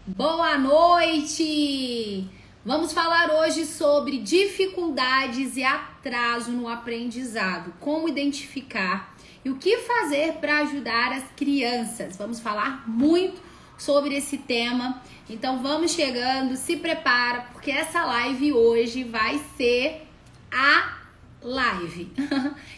Boa noite! Vamos falar hoje sobre dificuldades e atraso no aprendizado, como identificar e o que fazer para ajudar as crianças. Vamos falar muito sobre esse tema, então vamos chegando, se prepara, porque essa live hoje vai ser a live.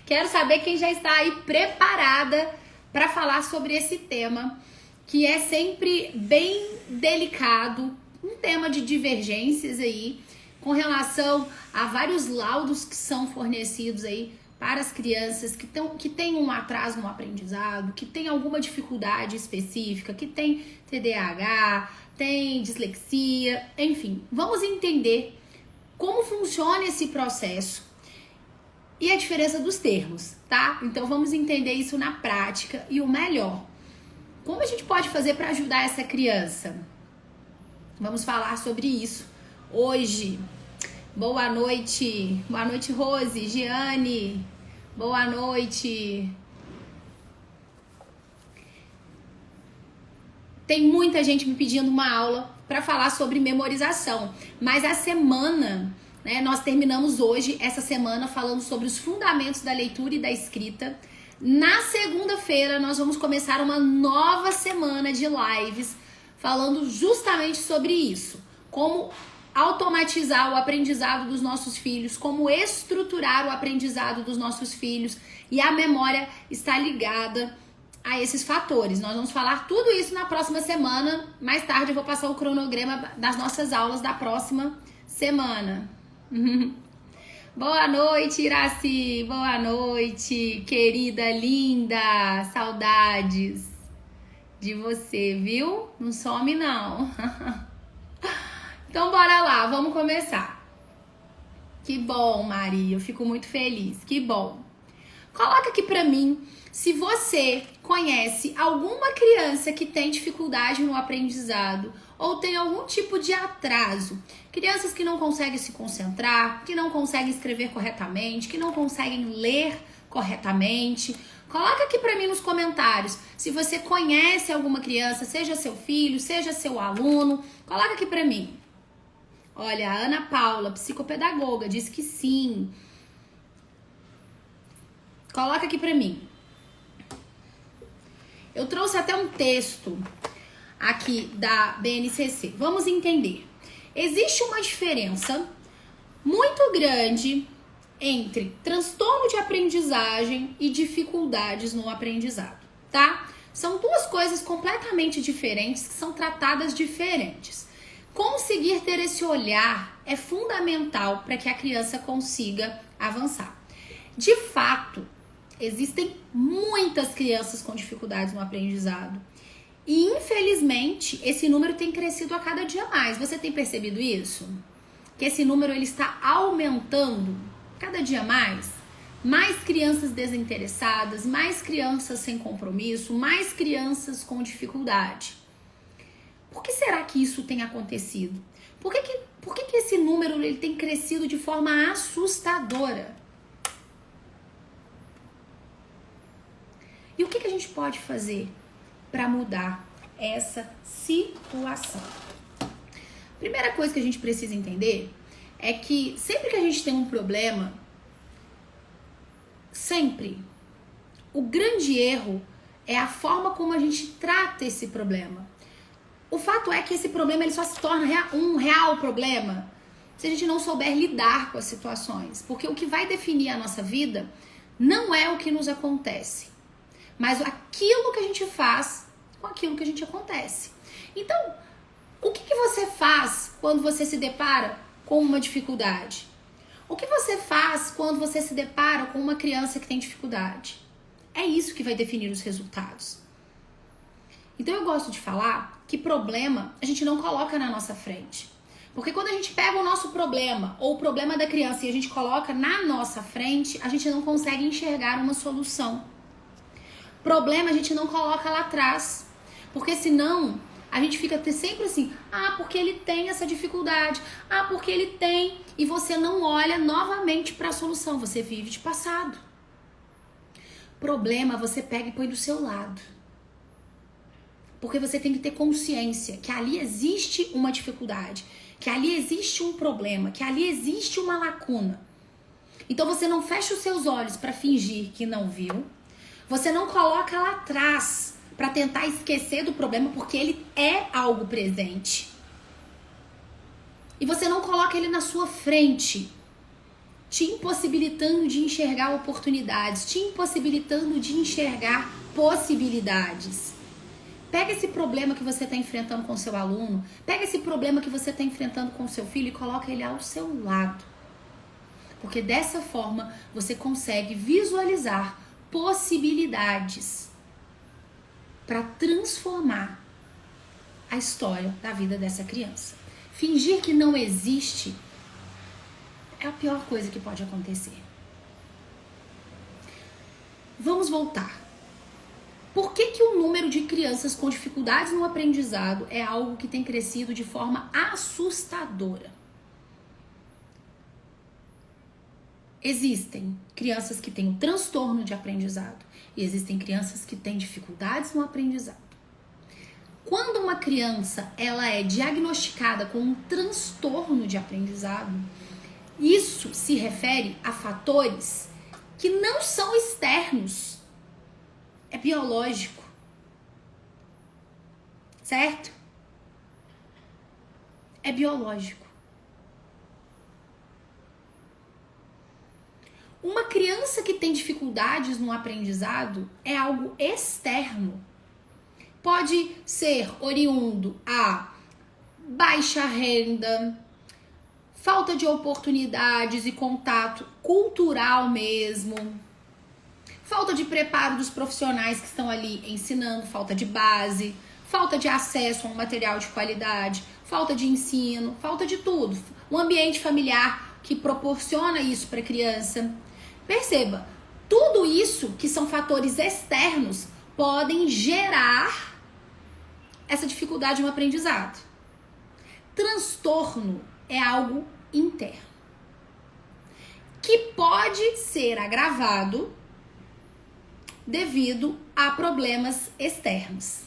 Quero saber quem já está aí preparada para falar sobre esse tema, que é sempre bem delicado, um tema de divergências aí, com relação a vários laudos que são fornecidos aí para as crianças que têm um atraso no aprendizado, que tem alguma dificuldade específica, que tem TDAH, tem dislexia, enfim. Vamos entender como funciona esse processo e a diferença dos termos, tá? Então vamos entender isso na prática e o melhor. Como a gente pode fazer para ajudar essa criança? Vamos falar sobre isso hoje. Boa noite. Boa noite, Rose, Giane. Boa noite. Tem muita gente me pedindo uma aula para falar sobre memorização, mas a semana, né, nós terminamos hoje, essa semana, falando sobre os fundamentos da leitura e da escrita. Na segunda-feira, nós vamos começar uma nova semana de lives falando justamente sobre isso. Como automatizar o aprendizado dos nossos filhos, como estruturar o aprendizado dos nossos filhos. E a memória está ligada a esses fatores. Nós vamos falar tudo isso na próxima semana. Mais tarde eu vou passar o cronograma das nossas aulas da próxima semana. Boa noite, Iraci. Boa noite, querida, linda. Saudades de você, viu? Não some, não. Então, bora lá. Vamos começar. Que bom, Maria. Eu fico muito feliz. Que bom. Coloca aqui pra mim se você conhece alguma criança que tem dificuldade no aprendizado ou tem algum tipo de atraso. Crianças que não conseguem se concentrar, que não conseguem escrever corretamente, que não conseguem ler corretamente. Coloca aqui pra mim nos comentários se você conhece alguma criança, seja seu filho, seja seu aluno. Coloca aqui pra mim. Olha, a Ana Paula, psicopedagoga, diz que sim. Coloca aqui pra mim. Eu trouxe até um texto aqui da BNCC. Vamos entender. Existe uma diferença muito grande entre transtorno de aprendizagem e dificuldades no aprendizado, tá? São duas coisas completamente diferentes que são tratadas diferentes. Conseguir ter esse olhar é fundamental para que a criança consiga avançar. De fato, existem muitas crianças com dificuldades no aprendizado. E, infelizmente, esse número tem crescido a cada dia mais. Você tem percebido isso? Que esse número ele está aumentando cada dia mais? Mais crianças desinteressadas, mais crianças sem compromisso, mais crianças com dificuldade. Por que será que isso tem acontecido? Por que esse número ele tem crescido de forma assustadora? E o que a gente pode fazer para mudar essa situação? Primeira coisa que a gente precisa entender é que sempre que a gente tem um problema, sempre, o grande erro é a forma como a gente trata esse problema. O fato é que esse problema ele só se torna um real problema se a gente não souber lidar com as situações. Porque o que vai definir a nossa vida não é o que nos acontece, mas aquilo que a gente faz com aquilo que a gente acontece. Então, o que você faz quando você se depara com uma dificuldade? O que você faz quando você se depara com uma criança que tem dificuldade? É isso que vai definir os resultados. Então, eu gosto de falar que problema a gente não coloca na nossa frente. Porque quando a gente pega o nosso problema ou o problema da criança e a gente coloca na nossa frente, a gente não consegue enxergar uma solução. Problema a gente não coloca lá atrás, porque senão a gente fica sempre assim, porque ele tem essa dificuldade, porque ele tem, e você não olha novamente para a solução, você vive de passado. Problema você pega e põe do seu lado. Porque você tem que ter consciência que ali existe uma dificuldade, que ali existe um problema, que ali existe uma lacuna. Então você não fecha os seus olhos para fingir que não viu. Você não coloca lá atrás para tentar esquecer do problema, porque ele é algo presente. E você não coloca ele na sua frente, te impossibilitando de enxergar oportunidades, te impossibilitando de enxergar possibilidades. Pega esse problema que você está enfrentando com seu aluno, pega esse problema que você está enfrentando com seu filho e coloca ele ao seu lado. Porque dessa forma você consegue visualizar possibilidades para transformar a história da vida dessa criança. Fingir que não existe é a pior coisa que pode acontecer. Vamos voltar. Por que o número de crianças com dificuldades no aprendizado é algo que tem crescido de forma assustadora? Existem crianças que têm um transtorno de aprendizado e existem crianças que têm dificuldades no aprendizado. Quando uma criança ela é diagnosticada com um transtorno de aprendizado, isso se refere a fatores que não são externos. É biológico, certo? É biológico. Uma criança que tem dificuldades no aprendizado é algo externo. Pode ser oriundo a baixa renda, falta de oportunidades e contato cultural mesmo, falta de preparo dos profissionais que estão ali ensinando, falta de base, falta de acesso a um material de qualidade, falta de ensino, falta de tudo. Um ambiente familiar que proporciona isso para a criança. Perceba, tudo isso que são fatores externos podem gerar essa dificuldade no aprendizado. Transtorno é algo interno, que pode ser agravado devido a problemas externos.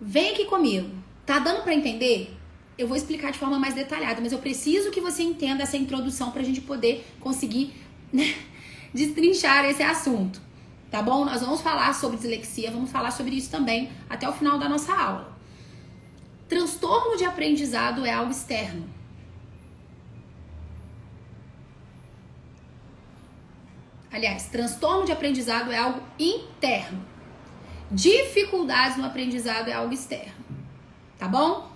Vem aqui comigo. Tá dando para entender? Eu vou explicar de forma mais detalhada, mas eu preciso que você entenda essa introdução pra gente poder conseguir, né, destrinchar esse assunto. Tá bom? Nós vamos falar sobre dislexia, vamos falar sobre isso também até o final da nossa aula. Transtorno de aprendizado é algo externo. Aliás, transtorno de aprendizado é algo interno. Dificuldades no aprendizado é algo externo. Tá bom?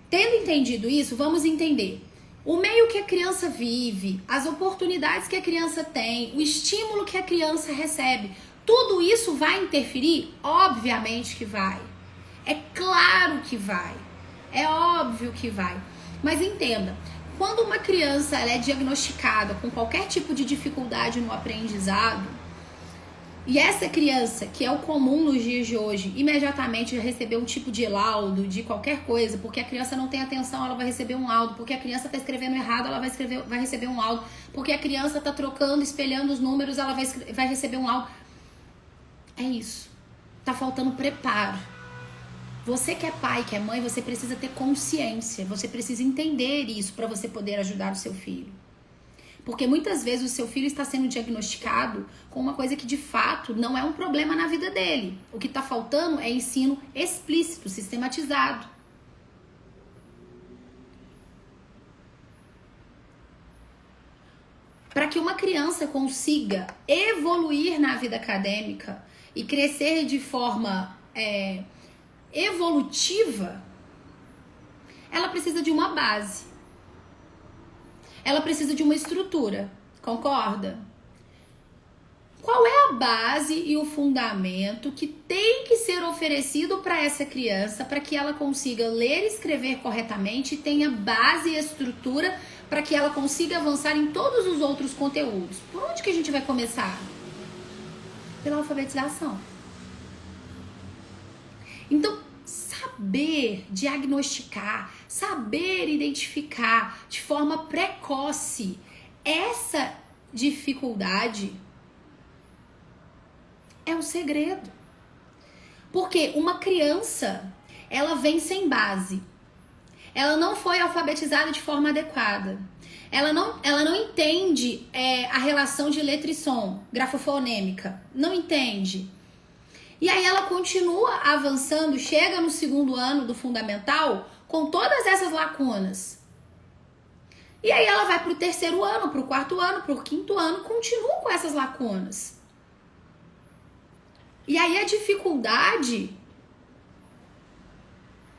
Tendo entendido isso, vamos entender o meio que a criança vive, as oportunidades que a criança tem, o estímulo que a criança recebe. Tudo isso vai interferir? Obviamente que vai. É claro que vai. É óbvio que vai. Mas entenda, quando uma criança ela é diagnosticada com qualquer tipo de dificuldade no aprendizado, e essa criança, que é o comum nos dias de hoje, imediatamente receber um tipo de laudo de qualquer coisa, porque a criança não tem atenção, ela vai receber um laudo, porque a criança está escrevendo errado, ela vai receber um laudo, porque a criança está trocando, espelhando os números, ela vai receber um laudo. É isso. Tá faltando preparo. Você que é pai, que é mãe, você precisa ter consciência, você precisa entender isso para você poder ajudar o seu filho. Porque muitas vezes o seu filho está sendo diagnosticado com uma coisa que de fato não é um problema na vida dele. O que está faltando é ensino explícito, sistematizado. Para que uma criança consiga evoluir na vida acadêmica e crescer de forma evolutiva, ela precisa de uma base. Ela precisa de uma estrutura, concorda? Qual é a base e o fundamento que tem que ser oferecido para essa criança para que ela consiga ler e escrever corretamente e tenha base e estrutura para que ela consiga avançar em todos os outros conteúdos? Por onde que a gente vai começar? Pela alfabetização. Então, saber diagnosticar, saber identificar de forma precoce essa dificuldade é o segredo. Porque uma criança, ela vem sem base. Ela não foi alfabetizada de forma adequada. Ela não entende a relação de letra e som, grafofonêmica. Não entende. E aí ela continua avançando, chega no segundo ano do fundamental com todas essas lacunas. E aí ela vai para o terceiro ano, para o quarto ano, para o quinto ano, continua com essas lacunas. E aí a dificuldade,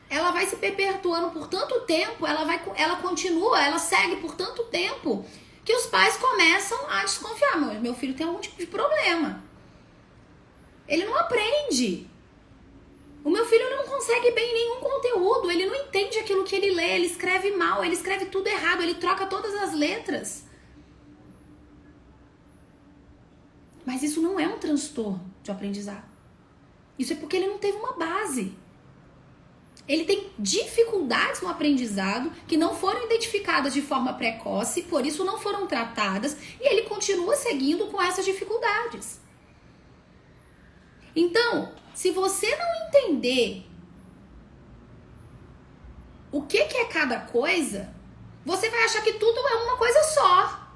ela vai se perpetuando por tanto tempo, ela continua, ela segue por tanto tempo, que os pais começam a desconfiar. Meu filho tem algum tipo de problema. Ele não aprende. O meu filho não consegue bem nenhum conteúdo, ele não entende aquilo que ele lê, ele escreve mal, ele escreve tudo errado, ele troca todas as letras. Mas isso não é um transtorno de aprendizado. Isso é porque ele não teve uma base. Ele tem dificuldades no aprendizado que não foram identificadas de forma precoce, por isso não foram tratadas, e ele continua seguindo com essas dificuldades. Então, se você não entender o que é cada coisa, você vai achar que tudo é uma coisa só.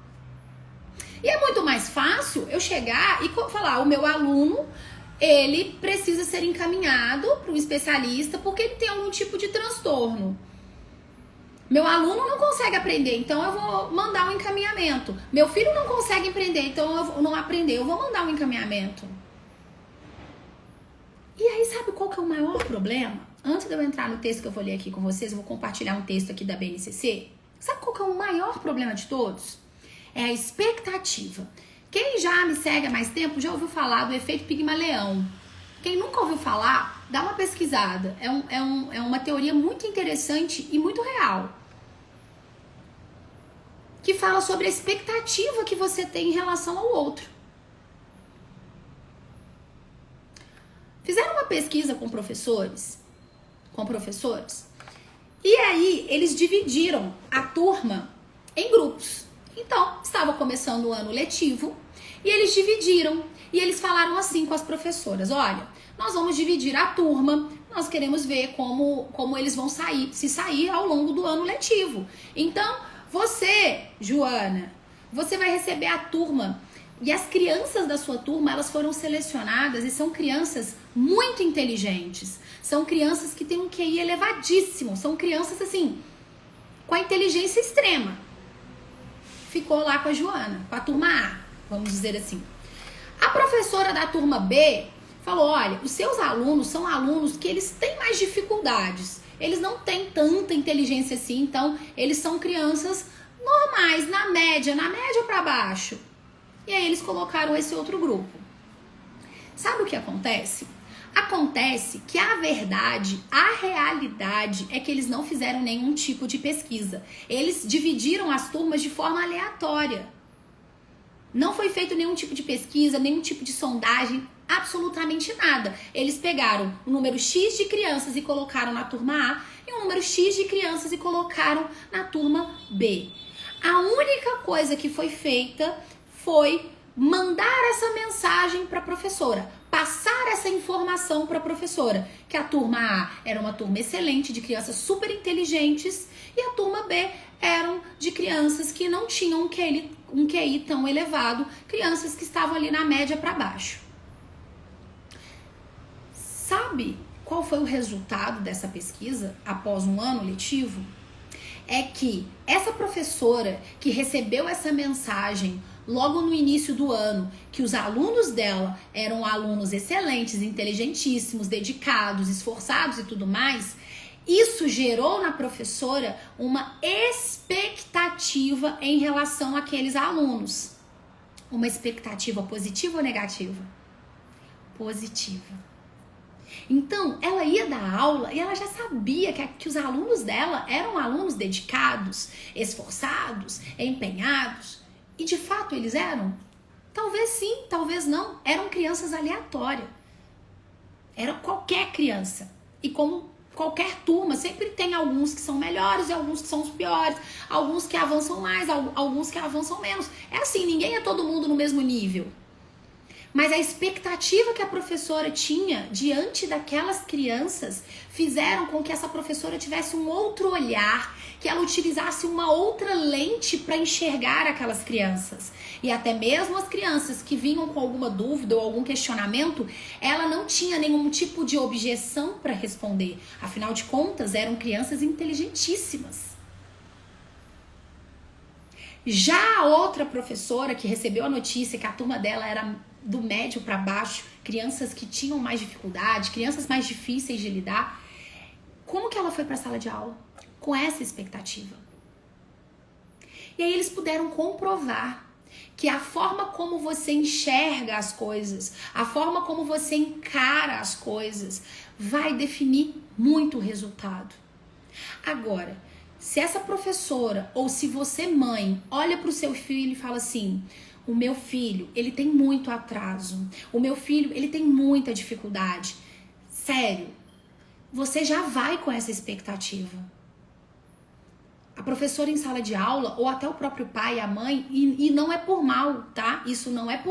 E é muito mais fácil eu chegar e falar, o meu aluno, ele precisa ser encaminhado para um especialista porque ele tem algum tipo de transtorno. Meu aluno não consegue aprender, então eu vou mandar um encaminhamento. Meu filho não consegue aprender, então eu não aprender, eu vou mandar um encaminhamento. E aí, sabe qual que é o maior problema? Antes de eu entrar no texto que eu vou ler aqui com vocês, eu vou compartilhar um texto aqui da BNCC. Sabe qual que é o maior problema de todos? É a expectativa. Quem já me segue há mais tempo já ouviu falar do efeito Pigmaleão. Quem nunca ouviu falar, dá uma pesquisada. É uma teoria muito interessante e muito real. Que fala sobre a expectativa que você tem em relação ao outro. Fizeram uma pesquisa com professores, e aí eles dividiram a turma em grupos. Então, estava começando o ano letivo, e eles dividiram, e eles falaram assim com as professoras, olha, nós vamos dividir a turma, nós queremos ver como eles vão se sair ao longo do ano letivo. Então, você, Joana, você vai receber a turma. E as crianças da sua turma, elas foram selecionadas e são crianças muito inteligentes. São crianças que têm um QI elevadíssimo. São crianças, assim, com a inteligência extrema. Ficou lá com a Joana, com a turma A, vamos dizer assim. A professora da turma B falou, olha, os seus alunos são alunos que eles têm mais dificuldades. Eles não têm tanta inteligência assim, então eles são crianças normais, na média para baixo. E aí eles colocaram esse outro grupo. Sabe o que acontece? Acontece que a verdade, a realidade é que eles não fizeram nenhum tipo de pesquisa. Eles dividiram as turmas de forma aleatória. Não foi feito nenhum tipo de pesquisa, nenhum tipo de sondagem, absolutamente nada. Eles pegaram um número X de crianças e colocaram na turma A e um número X de crianças e colocaram na turma B. A única coisa que foi feita foi mandar essa mensagem para a professora, passar essa informação para a professora, que a turma A era uma turma excelente, de crianças super inteligentes, e a turma B eram de crianças que não tinham um QI tão elevado, crianças que estavam ali na média para baixo. Sabe qual foi o resultado dessa pesquisa após um ano letivo? É que essa professora que recebeu essa mensagem logo no início do ano, que os alunos dela eram alunos excelentes, inteligentíssimos, dedicados, esforçados e tudo mais, isso gerou na professora uma expectativa em relação àqueles alunos. Uma expectativa positiva ou negativa? Positiva. Então, ela ia dar aula e ela já sabia que os alunos dela eram alunos dedicados, esforçados, empenhados. E de fato eles eram? Talvez sim, talvez não. Eram crianças aleatórias. Era qualquer criança. E como qualquer turma, sempre tem alguns que são melhores e alguns que são os piores. Alguns que avançam mais, alguns que avançam menos. É assim, ninguém é todo mundo no mesmo nível. Mas a expectativa que a professora tinha diante daquelas crianças fizeram com que essa professora tivesse um outro olhar, que ela utilizasse uma outra lente para enxergar aquelas crianças. E até mesmo as crianças que vinham com alguma dúvida ou algum questionamento, ela não tinha nenhum tipo de objeção para responder. Afinal de contas, eram crianças inteligentíssimas. Já a outra professora que recebeu a notícia que a turma dela era do médio para baixo, crianças que tinham mais dificuldade, crianças mais difíceis de lidar, como que ela foi para a sala de aula? Com essa expectativa. E aí eles puderam comprovar que a forma como você enxerga as coisas, a forma como você encara as coisas, vai definir muito o resultado. Agora, se essa professora ou se você, mãe, olha para o seu filho e fala assim: o meu filho, ele tem muito atraso, o meu filho, ele tem muita dificuldade, sério, você já vai com essa expectativa. A professora em sala de aula, ou até o próprio pai, a mãe, e não é por mal, tá? Isso não é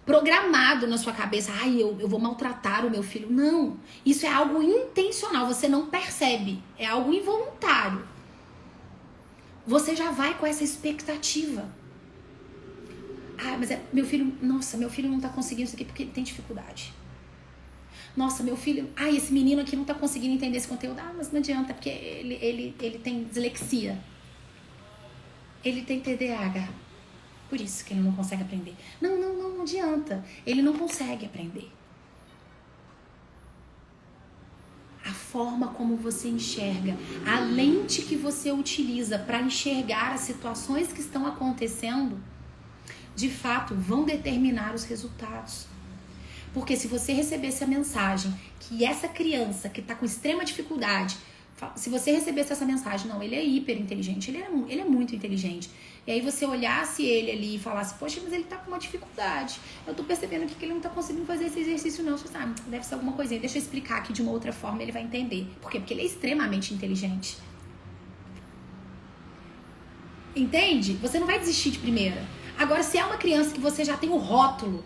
programado na sua cabeça. Ai, eu vou maltratar o meu filho. Não, isso é algo intencional, você não percebe, é algo involuntário. Você já vai com essa expectativa. Ah, mas meu filho, nossa, meu filho não tá conseguindo isso aqui porque ele tem dificuldade. Nossa, meu filho, esse menino aqui não tá conseguindo entender esse conteúdo. Ah, mas não adianta, porque ele tem dislexia. Ele tem TDAH. Por isso que ele não consegue aprender. Não adianta. Ele não consegue aprender. A forma como você enxerga, a lente que você utiliza para enxergar as situações que estão acontecendo, de fato, vão determinar os resultados. Porque se você recebesse a mensagem que essa criança que está com extrema dificuldade, se você recebesse essa mensagem, não, ele é hiper inteligente, ele é muito inteligente. E aí você olhasse ele ali e falasse: poxa, mas ele tá com uma dificuldade. Eu tô percebendo aqui que ele não tá conseguindo fazer esse exercício não. Você sabe, deve ser alguma coisinha. Deixa eu explicar aqui de uma outra forma, ele vai entender. Por quê? Porque ele é extremamente inteligente. Entende? Você não vai desistir de primeira. Agora, se é uma criança que você já tem o rótulo,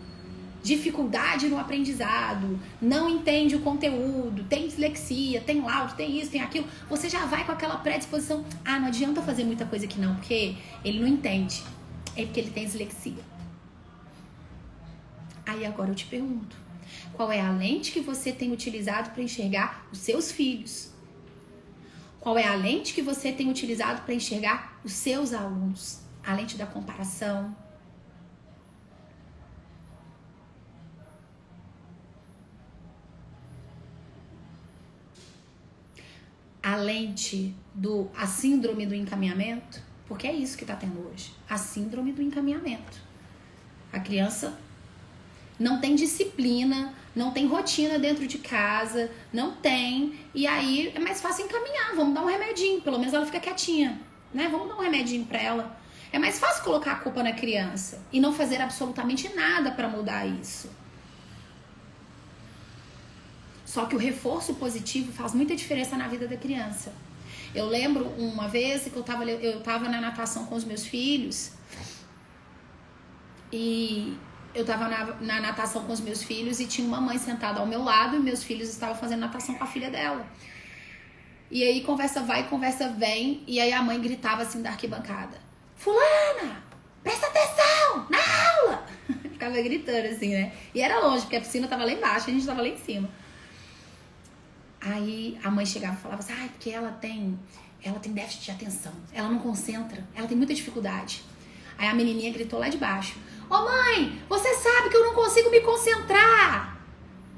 dificuldade no aprendizado, não entende o conteúdo, tem dislexia, tem laudo, tem isso, tem aquilo, você já vai com aquela predisposição: não adianta fazer muita coisa aqui não, porque ele não entende, é porque ele tem dislexia. Aí agora eu te pergunto, qual é a lente que você tem utilizado para enxergar os seus filhos? Qual é a lente que você tem utilizado para enxergar os seus alunos? A lente da comparação, a lente a síndrome do encaminhamento, porque é isso que está tendo hoje, a síndrome do encaminhamento. A criança não tem disciplina, não tem rotina dentro de casa, não tem, e aí é mais fácil encaminhar, vamos dar um remedinho, pelo menos ela fica quietinha, né? Vamos dar um remedinho para ela. É mais fácil colocar a culpa na criança e não fazer absolutamente nada para mudar isso. Só que o reforço positivo faz muita diferença na vida da criança. Eu lembro uma vez que eu tava na natação com os meus filhos. E eu tava na natação com os meus filhos e tinha uma mãe sentada ao meu lado e meus filhos estavam fazendo natação com a filha dela. E aí conversa vai, conversa vem, e aí a mãe gritava assim da arquibancada: fulana, presta atenção na aula! Ficava gritando assim, né? E era longe, porque a piscina tava lá embaixo, a gente tava lá em cima. Aí a mãe chegava e falava assim: porque ela tem déficit de atenção, ela não concentra, ela tem muita dificuldade. Aí a menininha gritou lá de baixo: mãe, você sabe que eu não consigo me concentrar,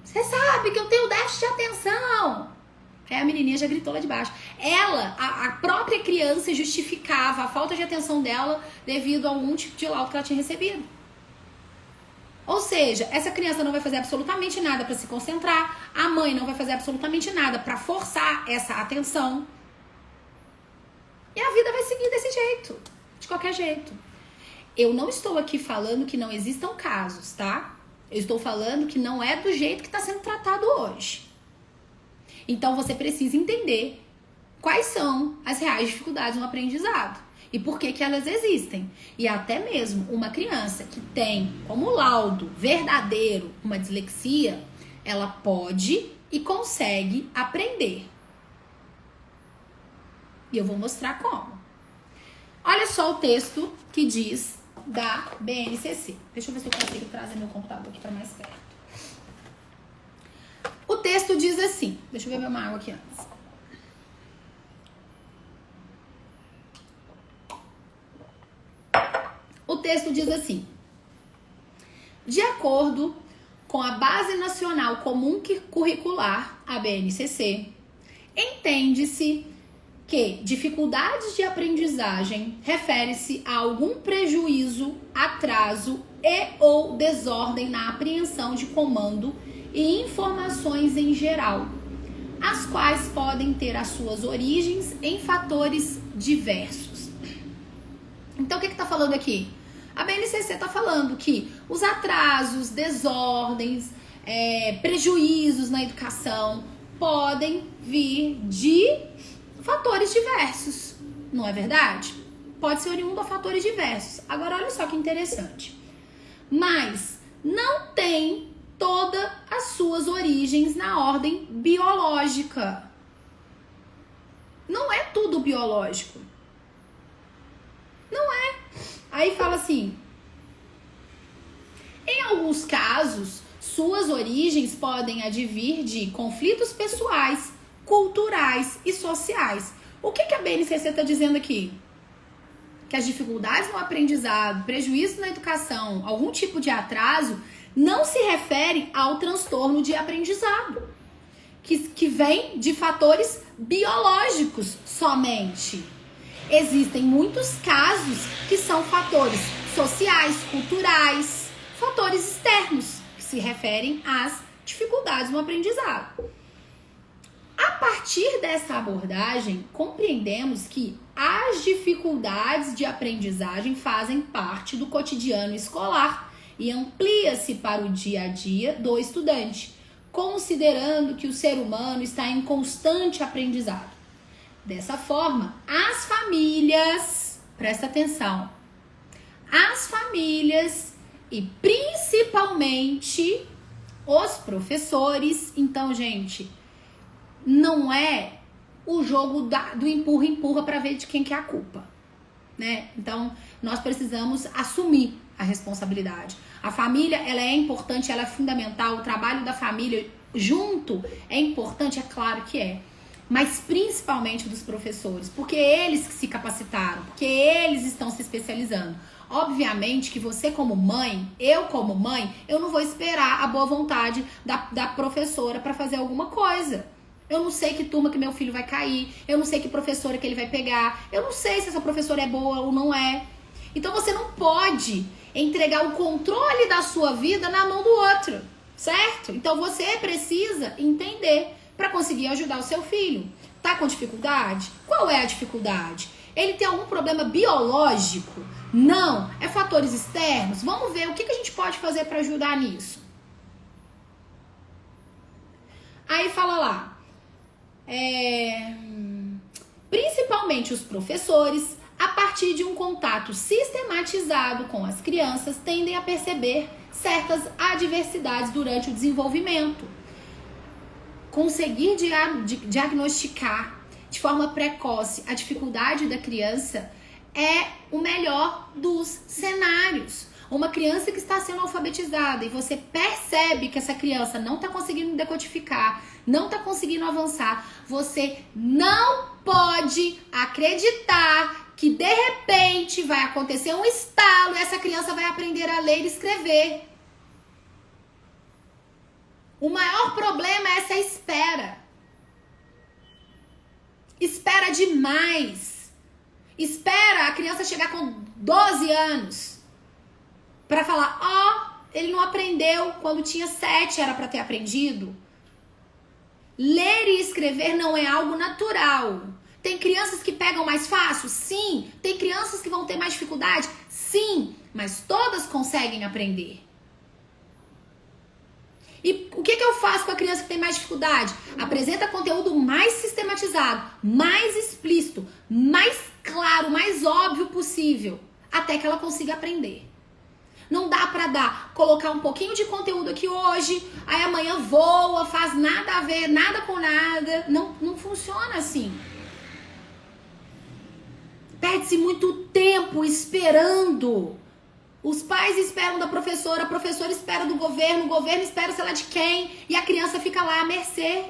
você sabe que eu tenho déficit de atenção. Aí a menininha já gritou lá de baixo. A própria criança justificava a falta de atenção dela devido a algum tipo de laudo que ela tinha recebido. Ou seja, essa criança não vai fazer absolutamente nada para se concentrar, a mãe não vai fazer absolutamente nada para forçar essa atenção. E a vida vai seguir desse jeito, de qualquer jeito. Eu não estou aqui falando que não existam casos, tá? Eu estou falando que não é do jeito que está sendo tratado hoje. Então você precisa entender quais são as reais dificuldades no aprendizado. e por que que elas existem. E até mesmo uma criança que tem como laudo verdadeiro uma dislexia, ela pode e consegue aprender. E eu vou mostrar como. Olha só o texto que diz da BNCC. Deixa eu ver se eu consigo trazer meu computador aqui para mais perto. O texto diz assim, deixa eu beber uma água aqui antes. O texto diz assim: de acordo com a Base Nacional Comum Curricular, a BNCC, entende-se que dificuldades de aprendizagem refere-se a algum prejuízo, atraso e ou desordem na apreensão de comando e informações em geral, as quais podem ter as suas origens em fatores diversos. Então, o que está falando aqui? A BNCC está falando que os atrasos, desordens, prejuízos na educação podem vir de fatores diversos, não é verdade? Pode ser oriundo a fatores diversos. Agora, olha só que interessante. Mas não tem todas as suas origens na ordem biológica. Não é tudo biológico. Não é. Aí fala assim: em alguns casos, suas origens podem advir de conflitos pessoais, culturais e sociais. O que a BNCC está dizendo aqui? Que as dificuldades no aprendizado, prejuízo na educação, algum tipo de atraso, não se refere ao transtorno de aprendizado, que vem de fatores biológicos somente. Existem muitos casos que são fatores sociais, culturais, fatores externos, que se referem às dificuldades no aprendizado. A partir dessa abordagem, compreendemos que as dificuldades de aprendizagem fazem parte do cotidiano escolar e amplia-se para o dia a dia do estudante, considerando que o ser humano está em constante aprendizado. Dessa forma, as famílias, presta atenção, as famílias e principalmente os professores, então, gente, não é o jogo do empurra-empurra para ver de quem que é a culpa, né? Então, nós precisamos assumir a responsabilidade. A família, ela é importante, ela é fundamental, o trabalho da família junto é importante, é claro que é. Mas principalmente dos professores, porque eles que se capacitaram, porque eles estão se especializando. Obviamente que você como mãe, eu como mãe, eu não vou esperar a boa vontade da professora para fazer alguma coisa. Eu não sei que turma que meu filho vai cair, eu não sei que professora que ele vai pegar, eu não sei se essa professora é boa ou não é. Então você não pode entregar o controle da sua vida na mão do outro, certo? Então você precisa entender para conseguir ajudar o seu filho. Tá com dificuldade? Qual é a dificuldade? Ele tem algum problema biológico? Não. É fatores externos? Vamos ver o que a gente pode fazer para ajudar nisso. Aí fala lá. Principalmente os professores, a partir de um contato sistematizado com as crianças, tendem a perceber certas adversidades durante o desenvolvimento. Conseguir diagnosticar de forma precoce a dificuldade da criança é o melhor dos cenários. Uma criança que está sendo alfabetizada e você percebe que essa criança não está conseguindo decodificar, não está conseguindo avançar, você não pode acreditar que de repente vai acontecer um estalo e essa criança vai aprender a ler e escrever. O maior problema é essa espera. Espera demais. Espera a criança chegar com 12 anos para falar, ele não aprendeu quando tinha 7, era para ter aprendido. Ler e escrever não é algo natural. Tem crianças que pegam mais fácil? Sim. Tem crianças que vão ter mais dificuldade? Sim. Mas todas conseguem aprender. E o que eu faço com a criança que tem mais dificuldade? Apresenta conteúdo mais sistematizado, mais explícito, mais claro, o mais óbvio possível, até que ela consiga aprender. Não dá pra colocar um pouquinho de conteúdo aqui hoje, aí amanhã voa, faz nada a ver, nada com nada. Não funciona assim. Perde-se muito tempo esperando. Os pais esperam da professora, a professora espera do governo, o governo espera sei lá de quem, e a criança fica lá à mercê.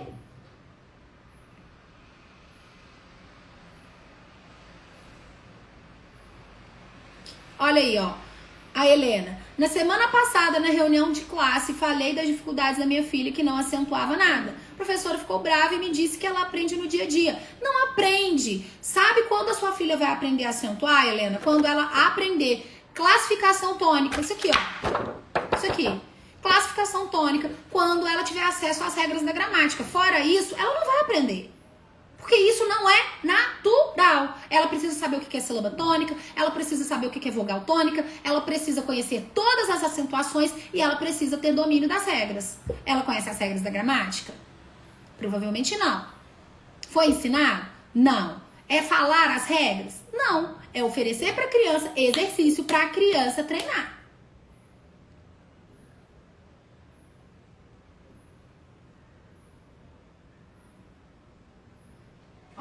Olha aí, ó. A Helena. Na semana passada, na reunião de classe, falei das dificuldades da minha filha que não acentuava nada. A professora ficou brava e me disse que ela aprende no dia a dia. Não aprende. Sabe quando a sua filha vai aprender a acentuar, Helena? Quando ela aprender classificação tônica. Isso aqui, ó. Isso aqui. Classificação tônica. Quando ela tiver acesso às regras da gramática. Fora isso, ela não vai aprender. Porque isso não é natural. Ela precisa saber o que é sílaba tônica, ela precisa saber o que é vogal tônica, ela precisa conhecer todas as acentuações e ela precisa ter domínio das regras. Ela conhece as regras da gramática? Provavelmente não. Foi ensinado? Não. É falar as regras? Não. É oferecer para a criança exercício para a criança treinar.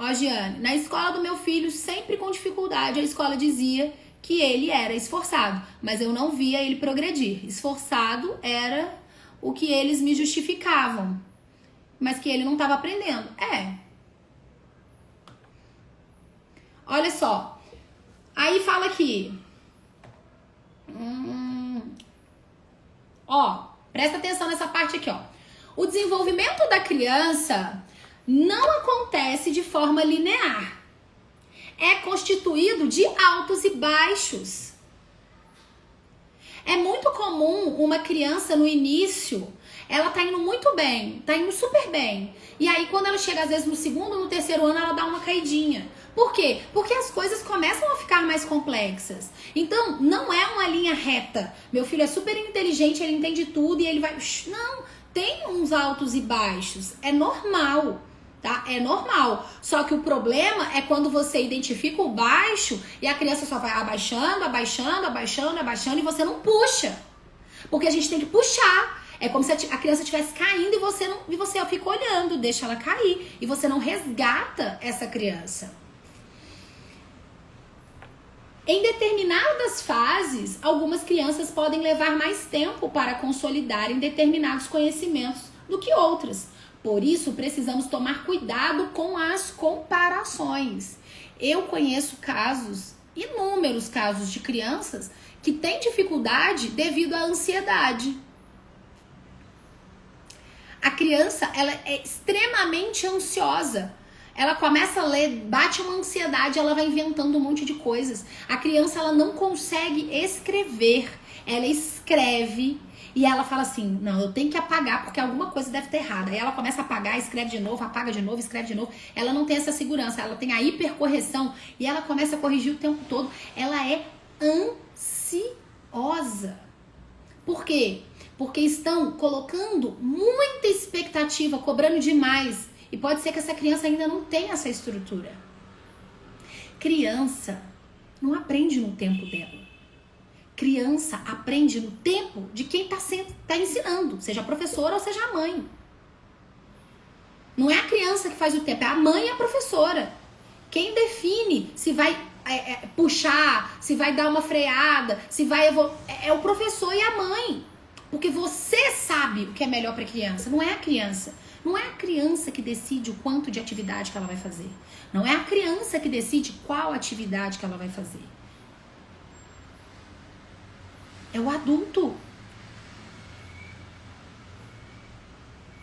Ó, Giane, na escola do meu filho, sempre com dificuldade, a escola dizia que ele era esforçado, mas eu não via ele progredir. Esforçado era o que eles me justificavam, mas que ele não estava aprendendo. Olha só, aí fala aqui. Ó, presta atenção nessa parte aqui, ó. O desenvolvimento da criança não acontece de forma linear. É constituído de altos e baixos. É muito comum uma criança no início, ela tá indo muito bem, tá indo super bem. E aí quando ela chega às vezes no segundo, no terceiro ano, ela dá uma caidinha. Por quê? Porque as coisas começam a ficar mais complexas. Então, não é uma linha reta. Meu filho é super inteligente, ele entende tudo e ele vai... Não, tem uns altos e baixos. É normal. Tá? É normal. Só que o problema é quando você identifica o baixo e a criança só vai abaixando, abaixando, abaixando, abaixando e você não puxa. Porque a gente tem que puxar. É como se a criança estivesse caindo e você fica olhando, deixa ela cair. E você não resgata essa criança. Em determinadas fases, algumas crianças podem levar mais tempo para consolidarem determinados conhecimentos do que outras. Por isso, precisamos tomar cuidado com as comparações. Eu conheço casos, inúmeros casos de crianças que têm dificuldade devido à ansiedade. A criança, ela é extremamente ansiosa. Ela começa a ler, bate uma ansiedade, ela vai inventando um monte de coisas. A criança, ela não consegue escrever. Ela escreve e ela fala assim, não, eu tenho que apagar porque alguma coisa deve estar errada. Aí ela começa a apagar, escreve de novo, apaga de novo, escreve de novo. Ela não tem essa segurança, ela tem a hipercorreção e ela começa a corrigir o tempo todo. Ela é ansiosa. Por quê? Porque estão colocando muita expectativa, cobrando demais. E pode ser que essa criança ainda não tenha essa estrutura. Criança não aprende no tempo dela. Criança aprende no tempo de quem tá ensinando, seja a professora ou seja a mãe. Não é a criança que faz o tempo, é a mãe e a professora. Quem define se vai puxar, se vai dar uma freada, se vai é o professor e a mãe. Porque você sabe o que é melhor para a criança, não é a criança. Não é a criança que decide o quanto de atividade que ela vai fazer. Não é a criança que decide qual atividade que ela vai fazer. É o adulto.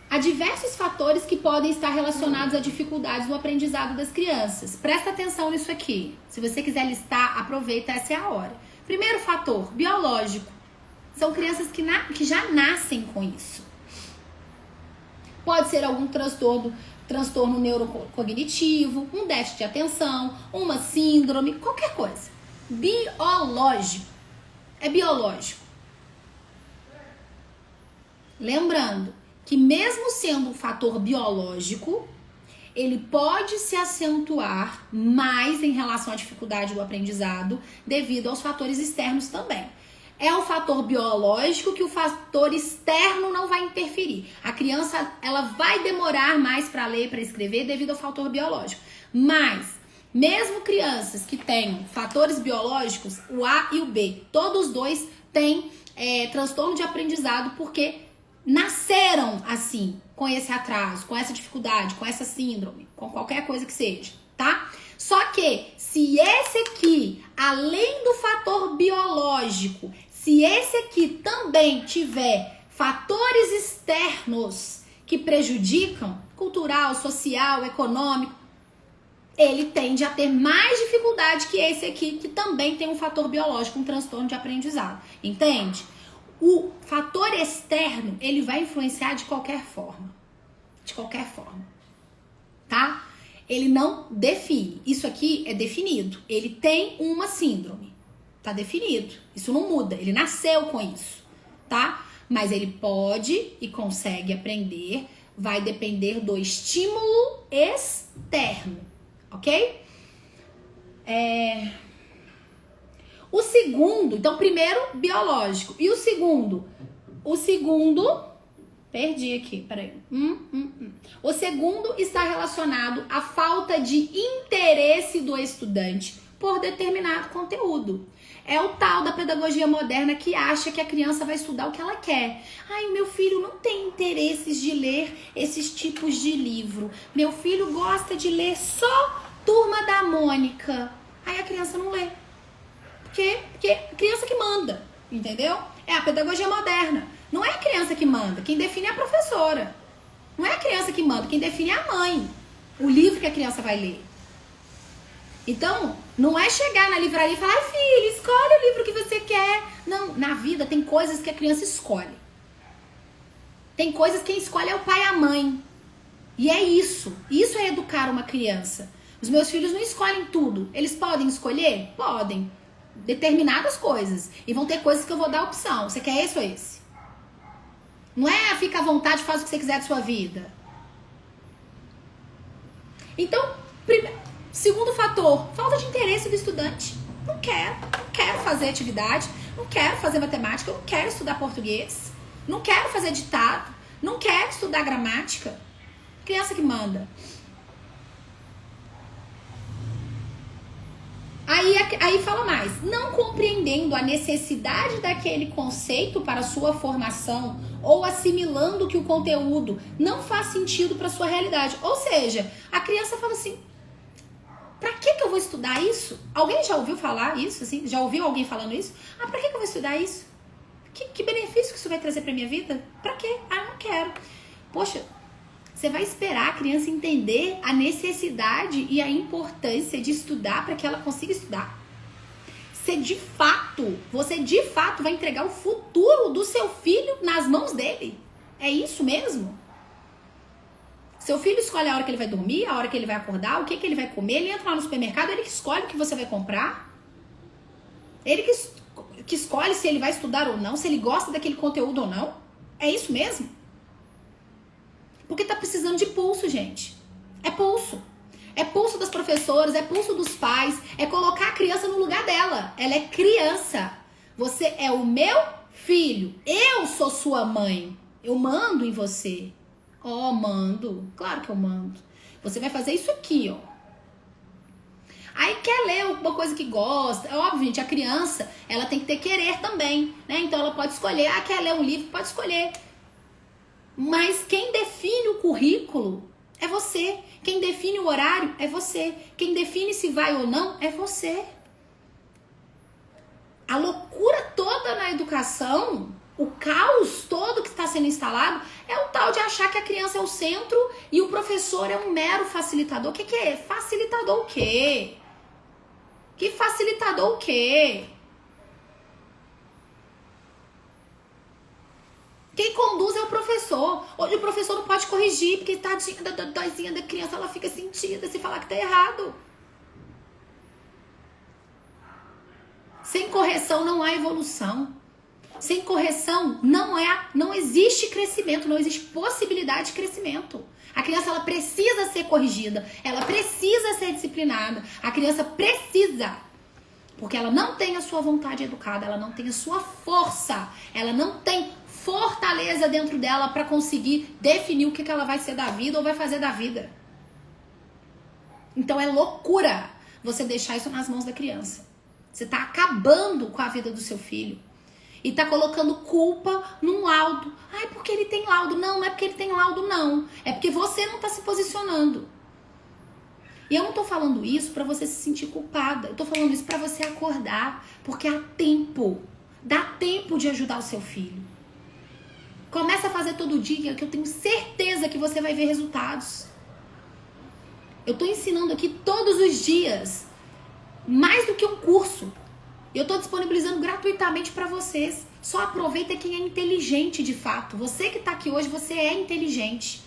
Há diversos fatores que podem estar relacionados a dificuldades no aprendizado das crianças. Presta atenção nisso aqui. Se você quiser listar, aproveita, essa é a hora. Primeiro fator, biológico. São crianças que já nascem com isso. Pode ser algum transtorno neurocognitivo, um déficit de atenção, uma síndrome, qualquer coisa. Biológico. É biológico. Lembrando que mesmo sendo um fator biológico, ele pode se acentuar mais em relação à dificuldade do aprendizado devido aos fatores externos também. É o fator biológico que o fator externo não vai interferir. A criança, ela vai demorar mais para ler, para escrever devido ao fator biológico. Mas, mesmo crianças que tenham fatores biológicos, o A e o B, todos os dois têm transtorno de aprendizado porque nasceram assim, com esse atraso, com essa dificuldade, com essa síndrome, com qualquer coisa que seja, tá? Só que, se esse aqui, além do fator biológico, se esse aqui também tiver fatores externos que prejudicam, cultural, social, econômico, ele tende a ter mais dificuldade que esse aqui, que também tem um fator biológico, um transtorno de aprendizado. Entende? O fator externo, ele vai influenciar de qualquer forma. De qualquer forma. Tá? Ele não define. Isso aqui é definido. Ele tem uma síndrome. Tá definido. Isso não muda. Ele nasceu com isso. Tá? Mas ele pode e consegue aprender. Vai depender do estímulo externo. Ok? O segundo, então primeiro biológico. E o segundo? Perdi aqui, peraí. O segundo está relacionado à falta de interesse do estudante por determinado conteúdo. É o tal da pedagogia moderna que acha que a criança vai estudar o que ela quer. Ai, meu filho não tem interesses de ler esses tipos de livro. Meu filho gosta de ler só Turma da Mônica. Aí a criança não lê. Porque a criança que manda, entendeu? É a pedagogia moderna. Não é a criança que manda, quem define é a professora. Não é a criança que manda, quem define é a mãe. O livro que a criança vai ler. Então, não é chegar na livraria e falar, ai filho, escolhe o livro que você quer. Não, na vida tem coisas que a criança escolhe. Tem coisas que quem escolhe é o pai e a mãe. E é isso. Isso é educar uma criança. Os meus filhos não escolhem tudo. Eles podem escolher? Podem. Determinadas coisas. E vão ter coisas que eu vou dar opção. Você quer esse ou esse? Não é fica à vontade, faz o que você quiser da sua vida. Então, segundo fator, falta de interesse do estudante. Não quero fazer atividade, não quero fazer matemática, não quero estudar português, não quero fazer ditado, não quero estudar gramática. Criança que manda. Aí fala mais, não compreendendo a necessidade daquele conceito para sua formação ou assimilando que o conteúdo não faz sentido para sua realidade. Ou seja, a criança fala assim, pra que eu vou estudar isso? Alguém já ouviu falar isso? Assim? Já ouviu alguém falando isso? Ah, pra que eu vou estudar isso? Que benefício que isso vai trazer pra minha vida? Pra quê? Ah, não quero. Poxa, você vai esperar a criança entender a necessidade e a importância de estudar para que ela consiga estudar. Você de fato vai entregar o futuro do seu filho nas mãos dele. É isso mesmo? Seu filho escolhe a hora que ele vai dormir, a hora que ele vai acordar, o que ele vai comer, ele entra lá no supermercado, ele que escolhe o que você vai comprar. Ele que escolhe se ele vai estudar ou não, se ele gosta daquele conteúdo ou não. É isso mesmo? Porque tá precisando de pulso, gente. É pulso. É pulso das professoras, é pulso dos pais, é colocar a criança no lugar dela. Ela é criança. Você é o meu filho. Eu sou sua mãe. Eu mando em você. Ó, mando. Claro que eu mando. Você vai fazer isso aqui, ó. Aí quer ler uma coisa que gosta. É óbvio, gente, a criança, ela tem que ter querer também, né? Então ela pode escolher. Ah, quer ler um livro? Pode escolher. Mas quem define o currículo é você. Quem define o horário é você. Quem define se vai ou não é você. A loucura toda na educação, o caos todo que está sendo instalado, é o tal de achar que a criança é o centro e o professor é um mero facilitador. O que é? Facilitador o quê? Que facilitador o quê? Quem conduz é o professor. Hoje o professor não pode corrigir, porque tadinha da dóizinha da criança, ela fica sentida se falar que tá errado. Sem correção não há evolução. Sem correção não existe crescimento, não existe possibilidade de crescimento. A criança, ela precisa ser corrigida, ela precisa ser disciplinada. A criança precisa, porque ela não tem a sua vontade educada, ela não tem a sua força, ela não tem fortaleza dentro dela para conseguir definir o que ela vai ser da vida ou vai fazer da vida. Então é loucura você deixar isso nas mãos da criança. Você tá acabando com a vida do seu filho. E tá colocando culpa num laudo. Ai, porque ele tem laudo. Não, não é porque ele tem laudo, não. É porque você não tá se posicionando. E eu não tô falando isso pra você se sentir culpada. Eu tô falando isso pra você acordar. Porque há tempo. Dá tempo de ajudar o seu filho. Começa a fazer todo dia, que eu tenho certeza que você vai ver resultados. Eu tô ensinando aqui todos os dias. Mais do que um curso. Eu tô disponibilizando gratuitamente para vocês. Só aproveita quem é inteligente de fato. Você que tá aqui hoje, você é inteligente.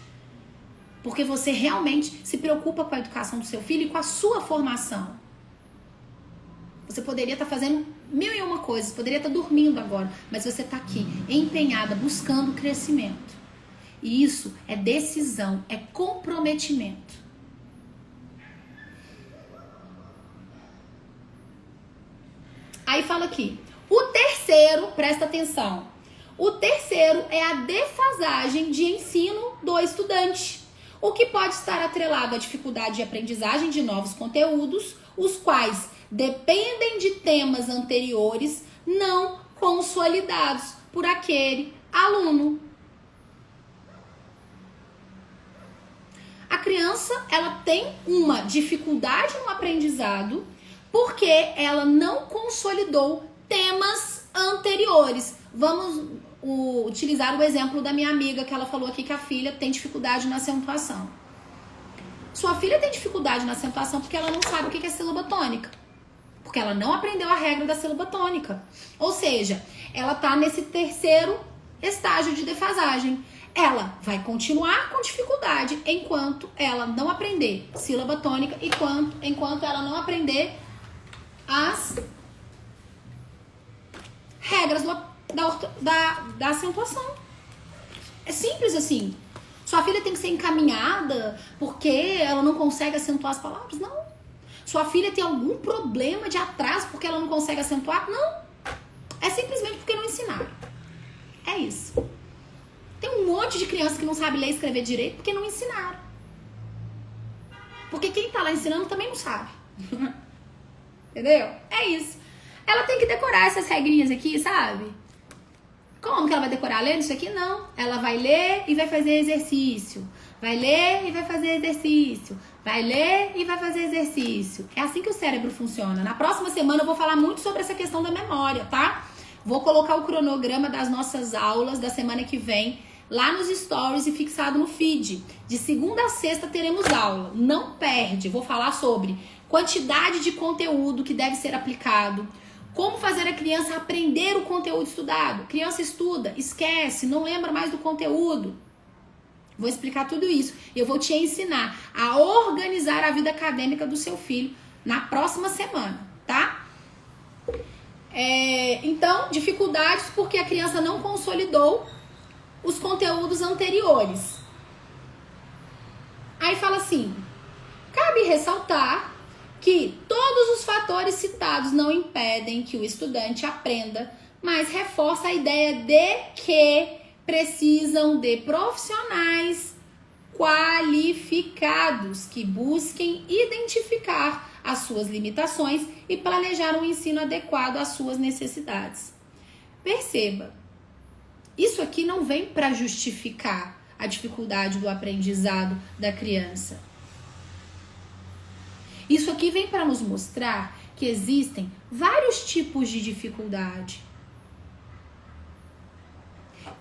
Porque você realmente se preocupa com a educação do seu filho e com a sua formação. Você poderia estar fazendo 1001 coisas, poderia estar dormindo agora, mas você tá aqui, empenhada, buscando crescimento. E isso é decisão, é comprometimento. Aí fala aqui, o terceiro, presta atenção, o terceiro é a defasagem de ensino do estudante, o que pode estar atrelado à dificuldade de aprendizagem de novos conteúdos, os quais dependem de temas anteriores não consolidados por aquele aluno. A criança, ela tem uma dificuldade no aprendizado porque ela não consolidou temas anteriores. Vamos utilizar o exemplo da minha amiga, que ela falou aqui que a filha tem dificuldade na acentuação. Sua filha tem dificuldade na acentuação porque ela não sabe o que é sílaba tônica. Porque ela não aprendeu a regra da sílaba tônica. Ou seja, ela tá nesse terceiro estágio de defasagem. Ela vai continuar com dificuldade enquanto ela não aprender sílaba tônica, enquanto ela não aprender as regras da acentuação. É simples assim. Sua filha tem que ser encaminhada porque ela não consegue acentuar as palavras? Não. Sua filha tem algum problema de atraso porque ela não consegue acentuar? Não. É simplesmente porque não ensinaram. É isso. Tem um monte de criança que não sabe ler e escrever direito porque não ensinaram. Porque quem tá lá ensinando também não sabe. Entendeu? É isso. Ela tem que decorar essas regrinhas aqui, sabe? Como que ela vai decorar? Lendo isso aqui? Não. Ela vai ler e vai fazer exercício. Vai ler e vai fazer exercício. Vai ler e vai fazer exercício. É assim que o cérebro funciona. Na próxima semana eu vou falar muito sobre essa questão da memória, tá? Vou colocar o cronograma das nossas aulas da semana que vem lá nos stories e fixado no feed. De segunda a sexta teremos aula. Não perde. Vou falar sobre quantidade de conteúdo que deve ser aplicado. Como fazer a criança aprender o conteúdo estudado. Criança estuda, esquece, não lembra mais do conteúdo. Vou explicar tudo isso. Eu vou te ensinar a organizar a vida acadêmica do seu filho na próxima semana, tá? Então, dificuldades porque a criança não consolidou os conteúdos anteriores. Aí fala assim, cabe ressaltar que todos os fatores citados não impedem que o estudante aprenda, mas reforça a ideia de que precisam de profissionais qualificados que busquem identificar as suas limitações e planejar um ensino adequado às suas necessidades. Perceba, isso aqui não vem para justificar a dificuldade do aprendizado da criança. Isso aqui vem para nos mostrar que existem vários tipos de dificuldade.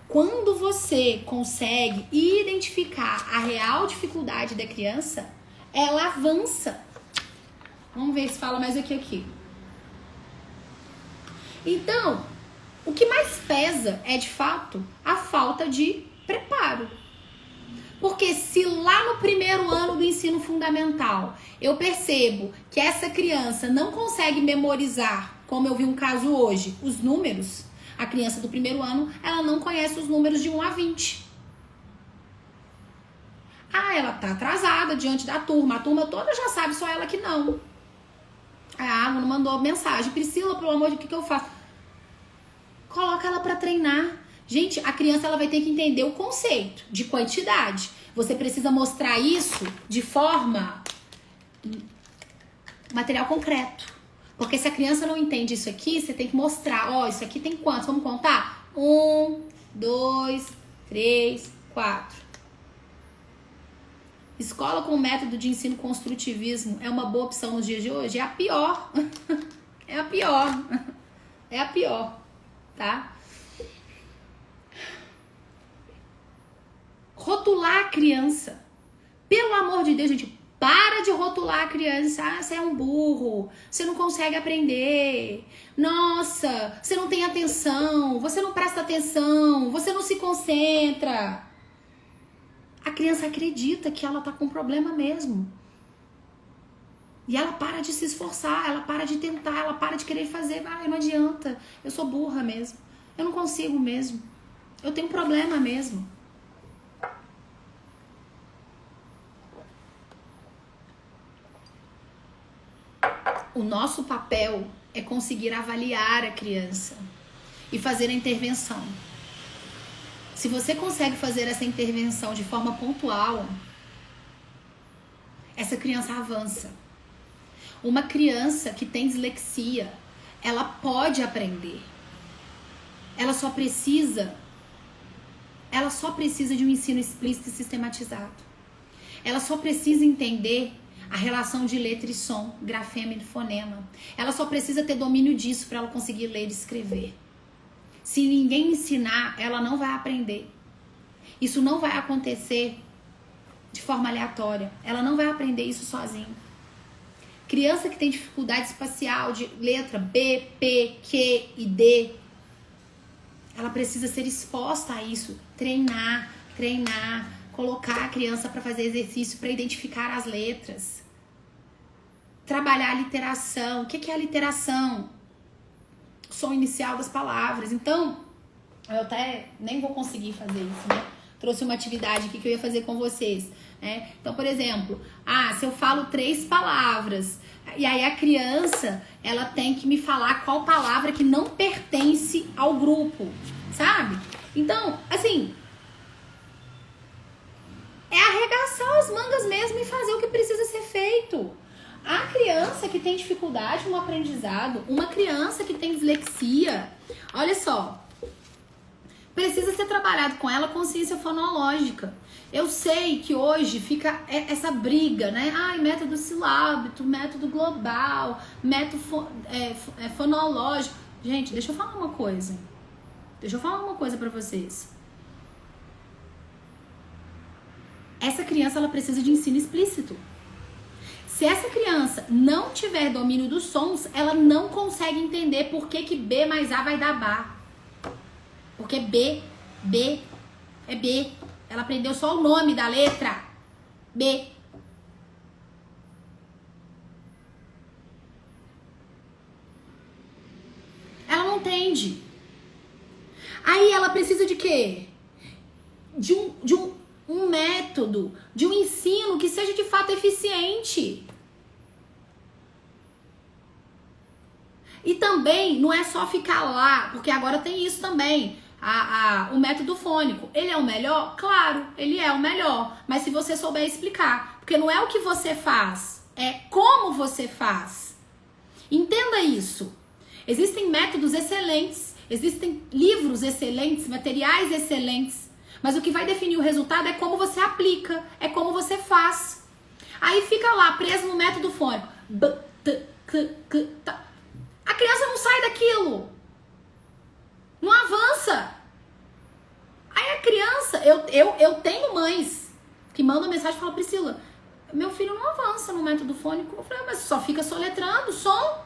Quando você consegue identificar a real dificuldade da criança, ela avança. Vamos ver se fala mais aqui. Então, o que mais pesa é, de fato, a falta de preparo. Porque se lá no primeiro ano do ensino fundamental eu percebo que essa criança não consegue memorizar, como eu vi um caso hoje, os números, a criança do primeiro ano, ela não conhece os números de 1 a 20. Ah, ela tá atrasada diante da turma. A turma toda já sabe, só ela que não. A aluno mandou mensagem. Priscila, pelo amor de Deus, o que eu faço? Coloca ela pra treinar. Gente, a criança ela vai ter que entender o conceito de quantidade. Você precisa mostrar isso de forma material concreto. Porque se a criança não entende isso aqui, você tem que mostrar. Ó, isso aqui tem quantos? Vamos contar? 1, 2, 3, 4. Escola com método de ensino construtivismo é uma boa opção nos dias de hoje? É a pior. É a pior. É a pior, tá? Rotular a criança. Pelo amor de Deus, gente, para de rotular a criança. Ah, você é um burro, você não consegue aprender. Nossa, você não tem atenção, você não presta atenção, você não se concentra. A criança acredita que ela tá com problema mesmo. E ela para de se esforçar, ela para de tentar, ela para de querer fazer. Ah, não adianta, eu sou burra mesmo. Eu não consigo mesmo. Eu tenho problema mesmo. O nosso papel é conseguir avaliar a criança e fazer a intervenção. Se você consegue fazer essa intervenção de forma pontual, essa criança avança. Uma criança que tem dislexia, ela pode aprender. Ela só precisa de um ensino explícito e sistematizado. Ela só precisa entender a relação de letra e som, grafema e fonema. Ela só precisa ter domínio disso para ela conseguir ler e escrever. Se ninguém ensinar, ela não vai aprender. Isso não vai acontecer de forma aleatória. Ela não vai aprender isso sozinha. Criança que tem dificuldade espacial de letra B, P, Q e D, ela precisa ser exposta a isso. Treinar, colocar a criança para fazer exercício para identificar as letras. Trabalhar a literação. O que é a literação? O som inicial das palavras. Então, eu até nem vou conseguir fazer isso, né? Trouxe uma atividade aqui que eu ia fazer com vocês, né? Então, por exemplo, se eu falo 3 palavras, e aí a criança, ela tem que me falar qual palavra que não pertence ao grupo, sabe? Então, assim, é arregaçar as mangas mesmo e fazer o que precisa ser feito. A criança que tem dificuldade no aprendizado, uma criança que tem dislexia, olha só, precisa ser trabalhado com ela consciência fonológica. Eu sei que hoje fica essa briga, né? Ai, método silábico, método global, método fonológico. Gente, deixa eu falar uma coisa. Deixa eu falar uma coisa pra vocês. Essa criança, ela precisa de ensino explícito. Se essa criança não tiver domínio dos sons, ela não consegue entender por que B mais A vai dar Bá. Porque B é B. Ela aprendeu só o nome da letra. B. Ela não entende. Aí ela precisa de quê? De um método, de um ensino que seja de fato eficiente. E também não é só ficar lá, porque agora tem isso também. O método fônico, ele é o melhor? Claro, ele é o melhor. Mas se você souber explicar, porque não é o que você faz, é como você faz. Entenda isso. Existem métodos excelentes, existem livros excelentes, materiais excelentes. Mas o que vai definir o resultado é como você aplica, é como você faz. Aí fica lá, preso no método fônico. A criança não sai daquilo. Não avança. Aí a criança, eu tenho mães que mandam mensagem e falam, Priscila, meu filho não avança no método fônico. Eu falei, mas só fica soletrando, som.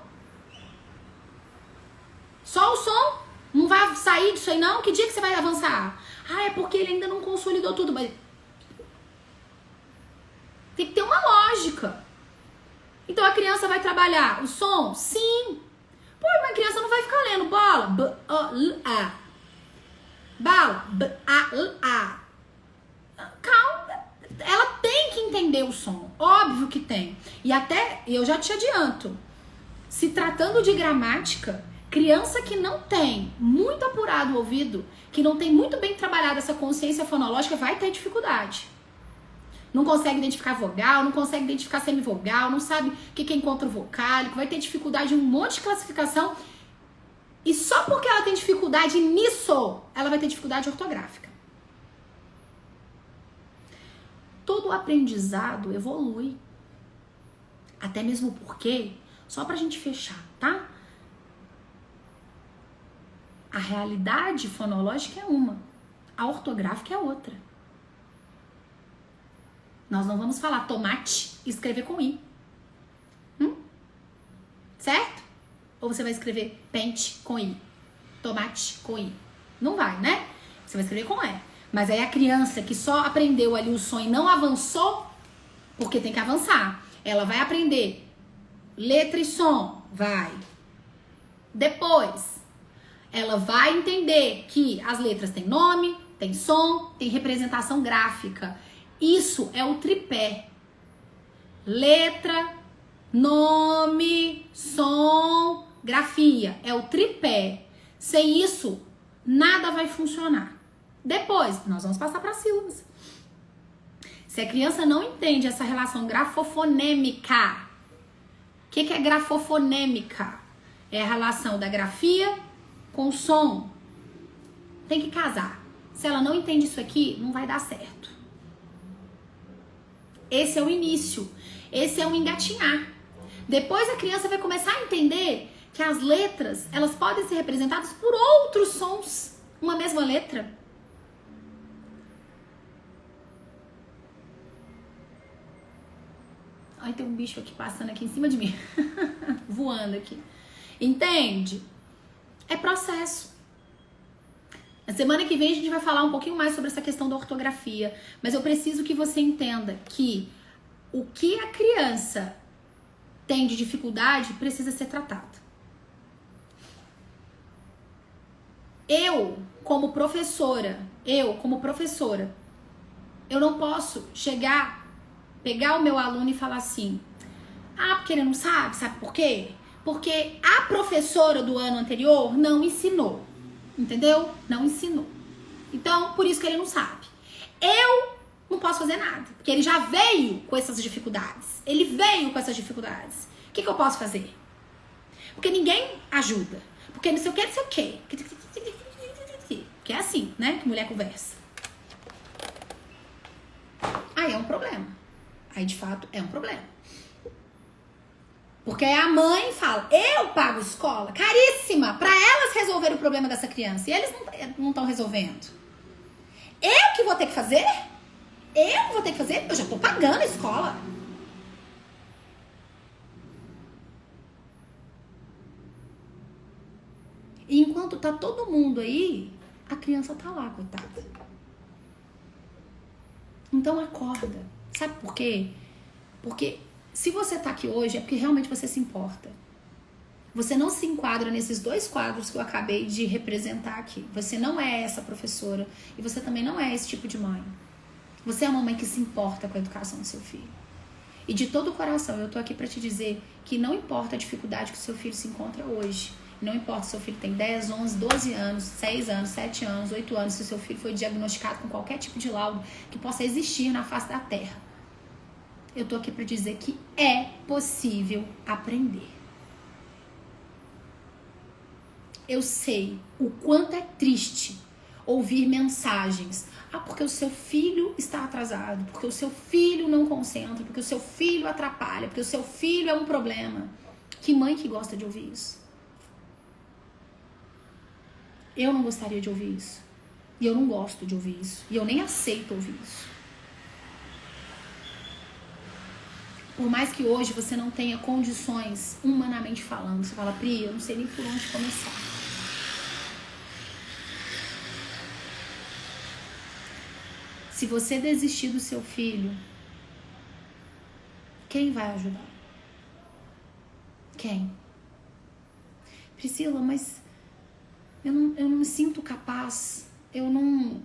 Só o som. Não vai sair disso aí não? Que dia que você vai avançar? É porque ele ainda não consolidou tudo. Mas tem que ter uma lógica. Então a criança vai trabalhar o som? Sim. Pô, mas a criança não vai ficar lendo bola. B-O-L-A. Bala. B-A-L-A. Calma. Ela entender o som. Óbvio que tem. E até, eu já te adianto, se tratando de gramática, criança que não tem muito apurado o ouvido, que não tem muito bem trabalhada essa consciência fonológica, vai ter dificuldade. Não consegue identificar vogal, não consegue identificar semivogal, não sabe o que é encontro vocálico, vai ter dificuldade em um monte de classificação. E só porque ela tem dificuldade nisso, ela vai ter dificuldade ortográfica. Todo aprendizado evolui. Até mesmo porque, só pra gente fechar, tá? A realidade fonológica é uma, a ortográfica é outra. Nós não vamos falar tomate e escrever com i. Certo? Ou você vai escrever pente com i, tomate com i. Não vai, né? Você vai escrever com e. Mas aí a criança que só aprendeu ali o som e não avançou, porque tem que avançar. Ela vai aprender letra e som, vai. Depois, ela vai entender que as letras têm nome, tem som, tem representação gráfica. Isso é o tripé. Letra, nome, som, grafia. É o tripé. Sem isso, nada vai funcionar. Depois, nós vamos passar para sílabas. Se a criança não entende essa relação grafofonêmica, o que é grafofonêmica? É a relação da grafia com o som. Tem que casar. Se ela não entende isso aqui, não vai dar certo. Esse é o início. Esse é o engatinhar. Depois a criança vai começar a entender que as letras, elas podem ser representadas por outros sons. Uma mesma letra. Ai, tem um bicho aqui passando aqui em cima de mim. Voando aqui. Entende? É processo. Na semana que vem a gente vai falar um pouquinho mais sobre essa questão da ortografia. Mas eu preciso que você entenda que o que a criança tem de dificuldade precisa ser tratado. Eu, como professora, eu não posso chegar, pegar o meu aluno e falar assim: ah, porque ele não sabe, sabe por quê? Porque a professora do ano anterior não ensinou, entendeu? Não ensinou. Então, por isso que ele não sabe. Eu não posso fazer nada, porque ele já veio com essas dificuldades. Ele veio com essas dificuldades. O que eu posso fazer? Porque ninguém ajuda. Porque não sei o que, não sei o que. Que é assim, né? Que mulher conversa. Aí é um problema. Aí, de fato, é um problema. Porque aí a mãe fala: eu pago escola caríssima pra elas resolverem o problema dessa criança. E eles não estão resolvendo. Eu que vou ter que fazer? Eu vou ter que fazer? Eu já tô pagando a escola. E enquanto tá todo mundo aí, a criança tá lá, coitada. Então acorda. Sabe por quê? Porque se você tá aqui hoje é porque realmente você se importa. Você não se enquadra nesses dois quadros que eu acabei de representar aqui. Você não é essa professora e você também não é esse tipo de mãe. Você é uma mãe que se importa com a educação do seu filho. E de todo o coração, eu tô aqui pra te dizer que não importa a dificuldade que o seu filho se encontra hoje. Não importa se seu filho tem 10, 11, 12 anos, 6 anos, 7 anos, 8 anos, se o seu filho foi diagnosticado com qualquer tipo de laudo que possa existir na face da terra. Eu tô aqui pra dizer que é possível aprender. Eu sei o quanto é triste ouvir mensagens. Ah, porque o seu filho está atrasado, porque o seu filho não concentra, porque o seu filho atrapalha, porque o seu filho é um problema. Que mãe que gosta de ouvir isso? Eu não gostaria de ouvir isso. E eu não gosto de ouvir isso. E eu nem aceito ouvir isso. Por mais que hoje você não tenha condições, humanamente falando, você fala: Pri, eu não sei nem por onde começar. Se você desistir do seu filho, quem vai ajudar? Quem? Priscila, mas eu não me sinto capaz. Eu não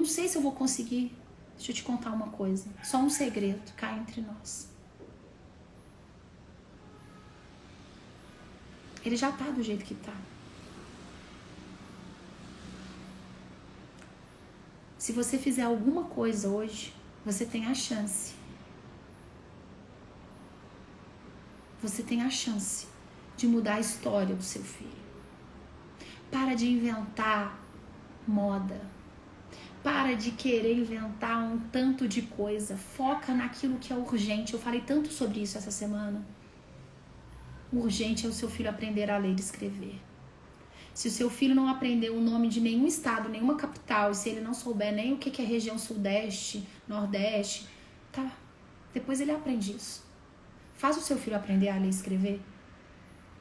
sei se eu vou conseguir. Deixa eu te contar uma coisa. Só um segredo cá entre nós. Ele já tá do jeito que tá. Se você fizer alguma coisa hoje, você tem a chance. Você tem a chance de mudar a história do seu filho. Para de inventar moda. Para de querer inventar um tanto de coisa. Foca naquilo que é urgente. Eu falei tanto sobre isso essa semana. O urgente é o seu filho aprender a ler e escrever. Se o seu filho não aprender o nome de nenhum estado, nenhuma capital, e se ele não souber nem o que é região sudeste, nordeste, tá, depois ele aprende isso. Faz o seu filho aprender a ler e escrever,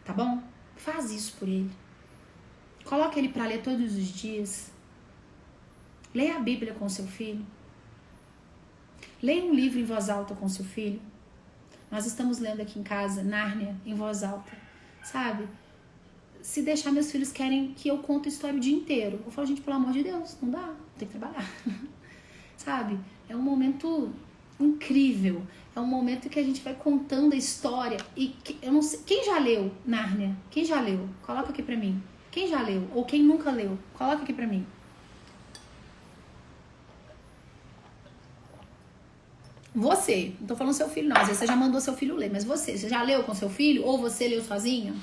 tá bom? Faz isso por ele. Coloca ele para ler todos os dias. Leia a Bíblia com seu filho. Leia um livro em voz alta com seu filho. Nós estamos lendo aqui em casa Nárnia em voz alta, sabe? Se deixar, meus filhos querem que eu conte a história o dia inteiro. Eu falo, gente, pelo amor de Deus, não dá, tem que trabalhar. Sabe? É um momento incrível. É um momento que a gente vai contando a história. E eu não sei, quem já leu Nárnia? Quem já leu? Coloca aqui pra mim. Quem já leu? Ou quem nunca leu? Coloca aqui pra mim. Você, não tô falando seu filho não, às vezes você já mandou seu filho ler, mas você já leu com seu filho? Ou você leu sozinho?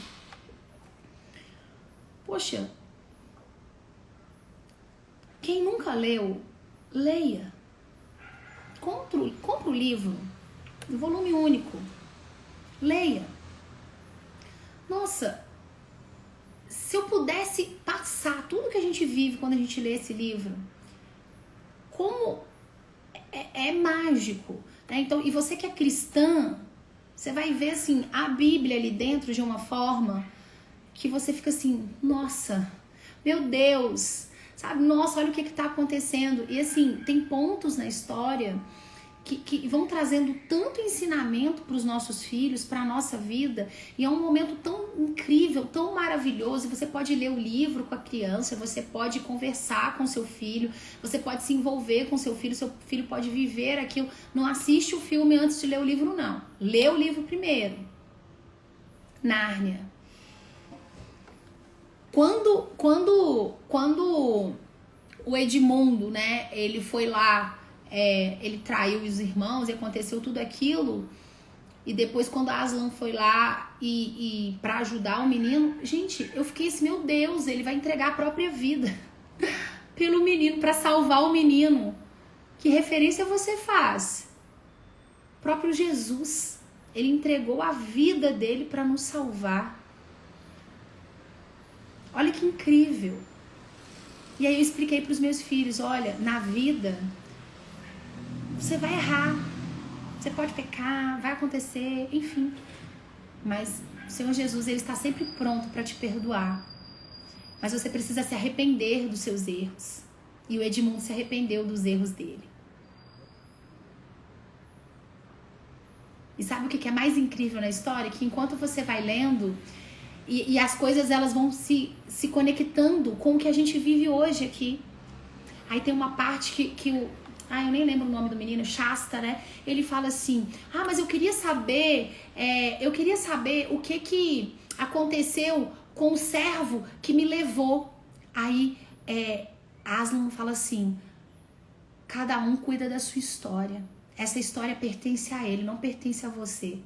Poxa, quem nunca leu, leia. Compra o livro, no volume único. Leia. Nossa, se eu pudesse passar tudo que a gente vive quando a gente lê esse livro, como é mágico, né? Então, e você que é cristã, você vai ver assim a Bíblia ali dentro de uma forma que você fica assim, nossa, meu Deus, sabe? Nossa, olha o que está acontecendo. E assim, tem pontos na história que vão trazendo tanto ensinamento para os nossos filhos, para a nossa vida, e é um momento tão incrível, tão maravilhoso. Você pode ler o livro com a criança, você pode conversar com seu filho, você pode se envolver com seu filho pode viver aquilo. Não assiste o filme antes de ler o livro, não. Lê o livro primeiro. Nárnia. Quando o Edmundo, né, ele foi lá, ele traiu os irmãos e aconteceu tudo aquilo, e depois quando Aslan foi lá e para ajudar o menino, gente, eu fiquei assim, meu Deus, ele vai entregar a própria vida pelo menino, para salvar o menino. Que referência você faz? O próprio Jesus, ele entregou a vida dele para nos salvar. Olha que incrível. E aí eu expliquei para os meus filhos, olha, na vida você vai errar, você pode pecar, vai acontecer, enfim. Mas o Senhor Jesus, ele está sempre pronto para te perdoar. Mas você precisa se arrepender dos seus erros. E o Edmundo se arrependeu dos erros dele. E sabe o que é mais incrível na história? Que enquanto você vai lendo, e as coisas elas vão se conectando com o que a gente vive hoje aqui. Aí tem uma parte que o... eu nem lembro o nome do menino, Shasta, né? Ele fala assim, mas eu queria saber o que aconteceu com o servo que me levou. Aí Aslan fala assim, cada um cuida da sua história. Essa história pertence a ele, não pertence a você.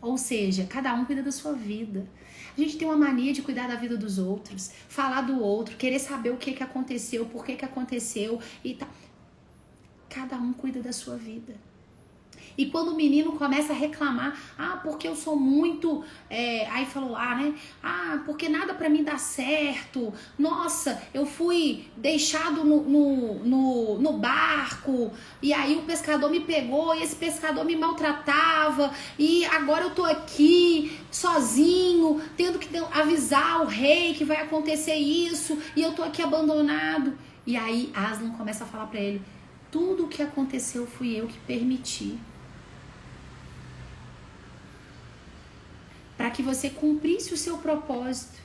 Ou seja, cada um cuida da sua vida. A gente tem uma mania de cuidar da vida dos outros, falar do outro, querer saber o que aconteceu, por que aconteceu e tal. Cada um cuida da sua vida. E quando o menino começa a reclamar, porque eu sou muito... aí falou lá, né? Porque nada pra mim dá certo. Nossa, eu fui deixado no barco. E aí o pescador me pegou e esse pescador me maltratava. E agora eu tô aqui sozinho, tendo que avisar o rei que vai acontecer isso. E eu tô aqui abandonado. E aí Aslan começa a falar pra ele, tudo o que aconteceu fui eu que permiti. Para que você cumprisse o seu propósito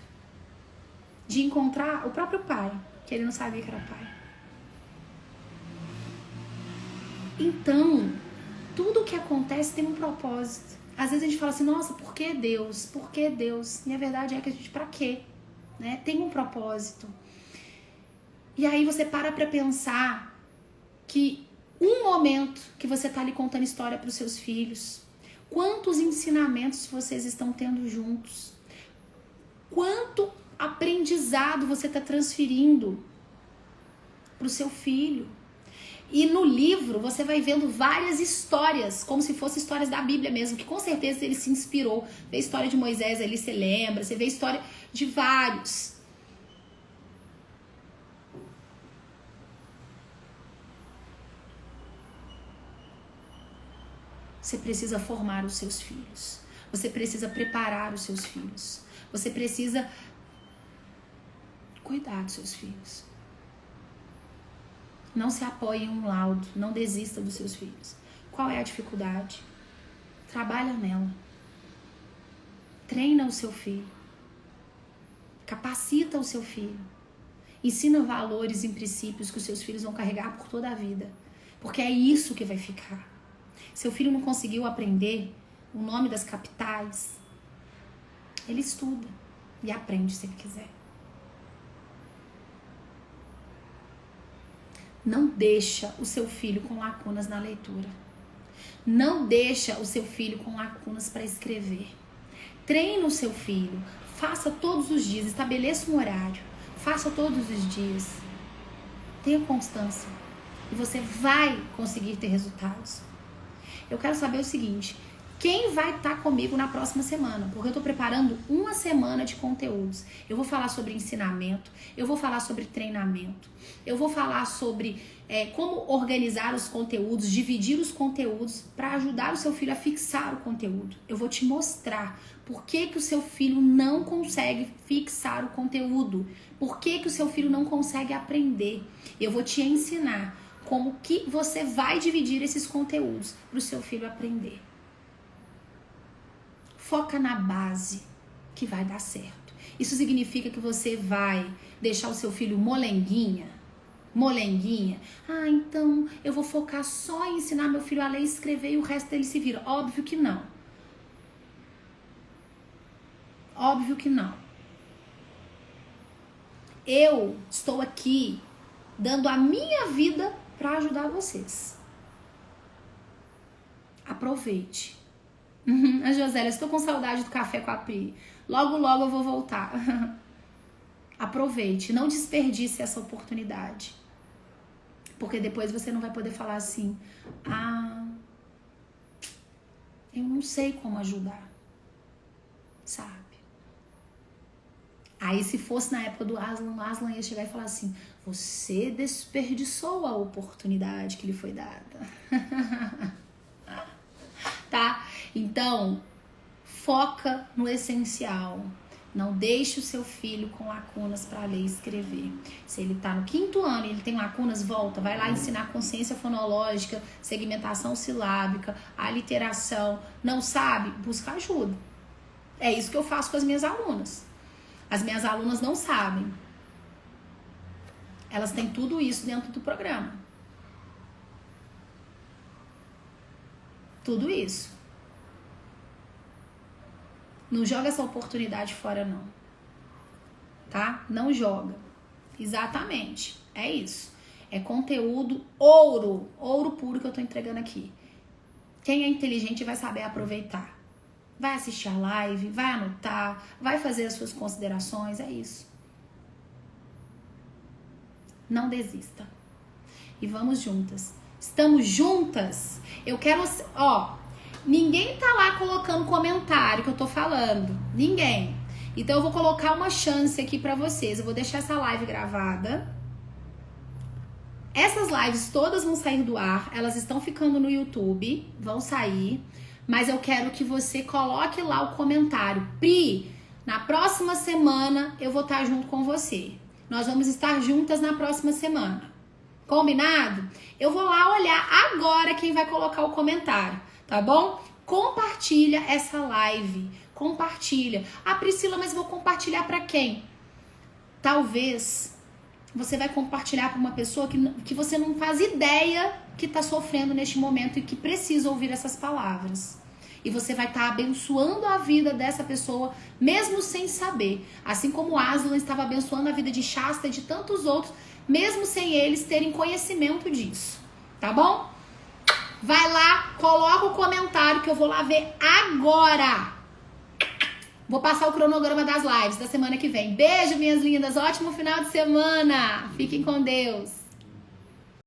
de encontrar o próprio pai, que ele não sabia que era pai. Então, tudo que acontece tem um propósito. Às vezes a gente fala assim, nossa, por que Deus? Por que Deus? E a verdade é que a gente, pra quê? Né? Tem um propósito. E aí você para pra pensar que um momento que você tá ali contando história pros seus filhos, quantos ensinamentos vocês estão tendo juntos, quanto aprendizado você tá transferindo pro seu filho. E no livro você vai vendo várias histórias, como se fossem histórias da Bíblia mesmo, que com certeza ele se inspirou. Vê a história de Moisés ali, você lembra, você vê a história de vários. Você precisa formar os seus filhos. Você precisa preparar os seus filhos. Você precisa cuidar dos seus filhos. Não se apoie em um laudo. Não desista dos seus filhos. Qual é a dificuldade? Trabalha nela. Treina o seu filho. Capacita o seu filho. Ensina valores e princípios que os seus filhos vão carregar por toda a vida. Porque é isso que vai ficar. Seu filho não conseguiu aprender o nome das capitais, ele estuda e aprende se ele quiser. Não deixa o seu filho com lacunas na leitura. Não deixa o seu filho com lacunas para escrever. Treina o seu filho. Faça todos os dias. Estabeleça um horário. Faça todos os dias. Tenha constância. E você vai conseguir ter resultados. Eu quero saber o seguinte. Quem vai estar comigo na próxima semana? Porque eu estou preparando uma semana de conteúdos. Eu vou falar sobre ensinamento, eu vou falar sobre treinamento, eu vou falar sobre como organizar os conteúdos, dividir os conteúdos para ajudar o seu filho a fixar o conteúdo. Eu vou te mostrar por que o seu filho não consegue fixar o conteúdo, por que o seu filho não consegue aprender. Eu vou te ensinar como que você vai dividir esses conteúdos para o seu filho aprender. Foca na base que vai dar certo. Isso significa que você vai deixar o seu filho molenguinha? Ah, então eu vou focar só em ensinar meu filho a ler e escrever e o resto dele se vira. Óbvio que não. Óbvio que não. Eu estou aqui dando a minha vida para ajudar vocês. Aproveite. A Josélia, estou com saudade do café com a Pri. Logo, logo eu vou voltar. Aproveite, não desperdice essa oportunidade. Porque depois você não vai poder falar assim, eu não sei como ajudar. Sabe? Aí se fosse na época do Aslan, o Aslan ia chegar e falar assim, você desperdiçou a oportunidade que lhe foi dada. Tá? Então, foca no essencial. Não deixe o seu filho com lacunas para ler e escrever. Se ele tá no 5º ano e ele tem lacunas, volta. Vai lá ensinar consciência fonológica, segmentação silábica, aliteração. Não sabe? Busca ajuda. É isso que eu faço com as minhas alunas. As minhas alunas não sabem. Elas têm tudo isso dentro do programa. Tudo isso. Não joga essa oportunidade fora, não. Tá? Não joga. Exatamente. É isso. É conteúdo ouro. Ouro puro que eu tô entregando aqui. Quem é inteligente vai saber aproveitar. Vai assistir a live, vai anotar, vai fazer as suas considerações. É isso. Não desista. E vamos juntas. Estamos juntas? Eu quero... ninguém tá lá colocando comentário que eu tô falando. Ninguém. Então eu vou colocar uma chance aqui pra vocês. Eu vou deixar essa live gravada. Essas lives todas vão sair do ar. Elas estão ficando no YouTube. Vão sair. Mas eu quero que você coloque lá o comentário. Pri, na próxima semana eu vou estar junto com você. Nós vamos estar juntas na próxima semana. Combinado? Eu vou lá olhar agora quem vai colocar o comentário, tá bom? Compartilha essa live. Compartilha. Ah, Priscila, mas vou compartilhar pra quem? Talvez você vai compartilhar com uma pessoa que você não faz ideia que está sofrendo neste momento e que precisa ouvir essas palavras. E você vai estar abençoando a vida dessa pessoa, mesmo sem saber. Assim como Aslan estava abençoando a vida de Shasta e de tantos outros, mesmo sem eles terem conhecimento disso. Tá bom? Vai lá, coloca o comentário que eu vou lá ver agora. Vou passar o cronograma das lives da semana que vem. Beijo, minhas lindas. Ótimo final de semana. Fiquem com Deus.